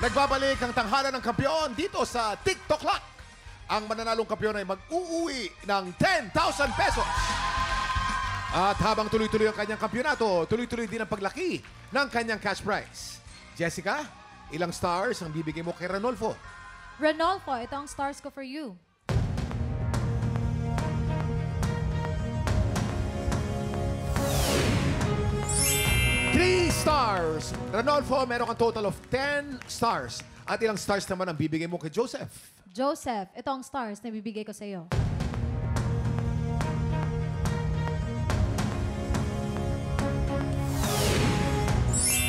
Nagbabalik ang tanghalan ng kampiyon dito sa TikTok Lock. Ang mananalong kampiyon ay mag-uuwi ng 10,000 pesos. At habang tuloy-tuloy ang kanyang kampyonato, tuloy-tuloy din ang paglaki ng kanyang cash prize. Jessica, ilang stars ang bibigay mo kay Ranolfo? Ranolfo, ito ang stars ko for you. Three stars. Ranolfo, meron kang total of 10 stars. At ilang stars naman ang bibigay mo kay Joseph? Joseph, ito ang stars na bibigay ko sa iyo.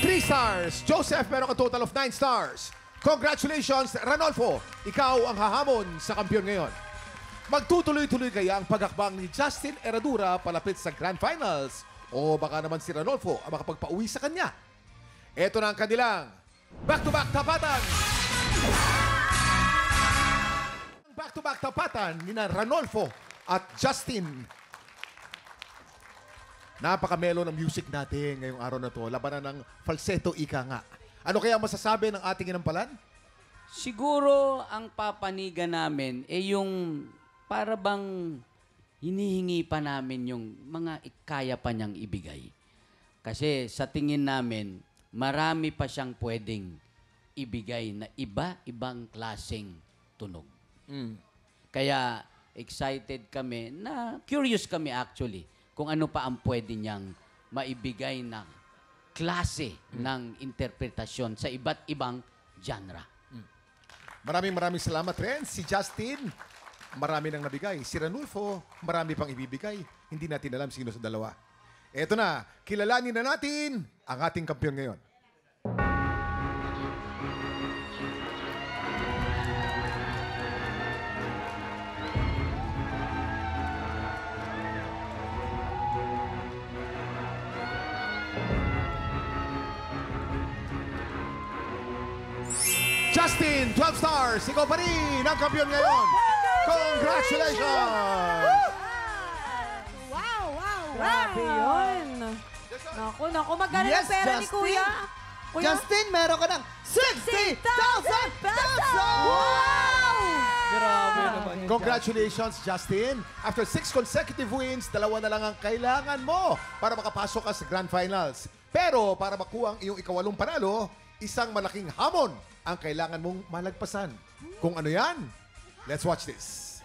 Three stars. Joseph, meron kang total of 9 stars. Congratulations, Ranolfo. Ikaw ang hahamon sa kampiyon ngayon. Magtutuloy-tuloy kaya ang paghakbang ni Justin Herradura palapit sa Grand Finals? O baka naman si Ranolfo ang makapagpauwi sa kanya? Ito na ang kanilang back-to-back tapatan. Back-to-back tapatan ni Ranolfo at Justin. Napakamelo ng music natin ngayong araw na to. Labanan ng falsetto, ika nga. Ano kaya masasabi ng ating inampalan? Siguro ang papanigan namin ay yung para bang hinihingi pa namin yung mga kaya pa niyang ibigay. Kasi sa tingin namin, marami pa siyang pwedeng ibigay na iba-ibang klaseng tunog. Kaya excited kami na curious kami actually kung ano pa ang pwede niyang maibigay na klase ng interpretasyon sa iba't ibang genre. Maraming salamat rin. Si Justin, marami nang nabigay. Si Ranolfo, marami pang ibibigay. Hindi natin alam sino sa dalawa. Eto na, kilalanin na natin ang ating kampiyon ngayon. Justin, 12 stars. Ikaw pa rin ang kampiyon ngayon. Congratulations! Wow! Grabe yun. Naku, magkano Yes, ng pera ni Justin. Kuya? Kuya? Justin, meron ka ng 60,000 pesos! Wow! Grabe naman yun. Congratulations, Justin. After 6 consecutive wins, 2 na lang ang kailangan mo para makapasok ka sa Grand Finals. Pero para makuha ang iyong ikawalong panalo, isang malaking hamon ang kailangan mong malagpasan. Kung ano yan? Let's watch this.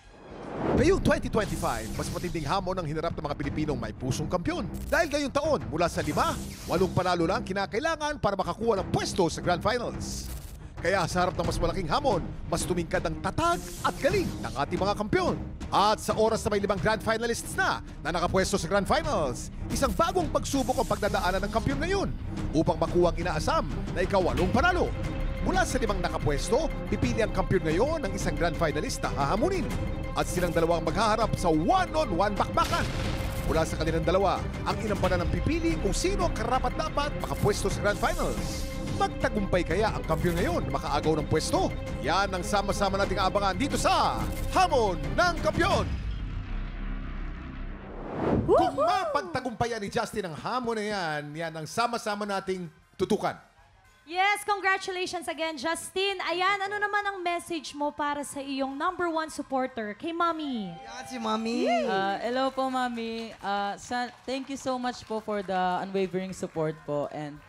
Ngayong 2025, mas matinding hamon ang hinarap ng mga Pilipinong may pusong kampiyon. Dahil ngayong taon, mula sa 5, 8 panalo lang kinakailangan para makakuha ng pwesto sa Grand Finals. Kaya sa harap ng mas malaking hamon, mas tumingkad ang tatag at galing ng ating mga kampiyon. At sa oras na may 5 Grand Finalists na nakapwesto sa Grand Finals, isang bagong pagsubok ang pagdadaanan ng kampiyon ngayon upang makuha ang inaasam na ika-8 panalo. Mula sa 5 nakapwesto, pipili ang kampiyon ngayon ng isang Grand Finalist na hahamunin. At silang dalawang maghaharap sa one-on-one bakbakan. Mula sa kanilang dalawa, ang inampanan ng pipili kung sino ang karapat-dapat makapwesto sa Grand Finals. Magtagumpay kaya ang kampiyon ngayon na makaagaw ng pwesto? Yan ang sama-sama nating abangan dito sa Hamon ng Kampiyon! Kung mapagtagumpayan ni Justin ang hamon na yan ang sama-sama nating tutukan. Yes, congratulations again, Justin. Ayan, ano naman ang message mo para sa iyong #1 supporter, kay Mommy? Yan si Mami. Hello po, Mami. Thank you so much po for the unwavering support po. And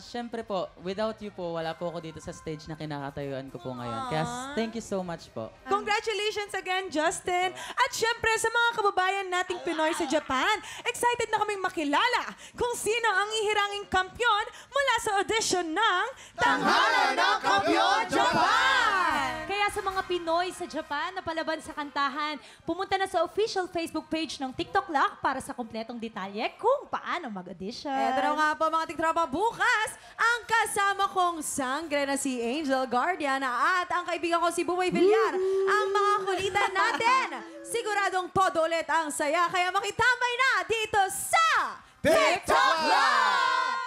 syempre po, without you po, wala po ako dito sa stage na kinakatayuan ko po ngayon. Kaya thank you so much po. Congratulations again, Justin. At syempre, sa mga kababayan nating Pinoy sa Japan, excited na kaming makilala kung sino ang ihiranging kampiyon mula sa audition ng Tanghalan ng Kampiyon, Japan! Kaya sa mga Pinoy sa Japan na palaban sa kantahan, pumunta na sa official Facebook page ng TikTok Lock para sa kumpletong detalye kung paano mag-audition. Eto na nga po mga tiktropa, bukas ang kasama kong sangre na si Angel Guardian at ang kaibigan ko si Buboy Villar. Ang mga kulitan natin, siguradong todo ulit ang saya. Kaya makitambay na dito sa TikTok Live!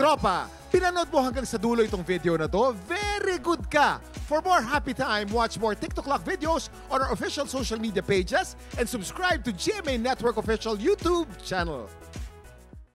Tropa, pinanood mo hanggang sa dulo itong video na to, very good ka! For more happy time, watch more TikTok Lock videos on our official social media pages and subscribe to GMA Network official YouTube channel.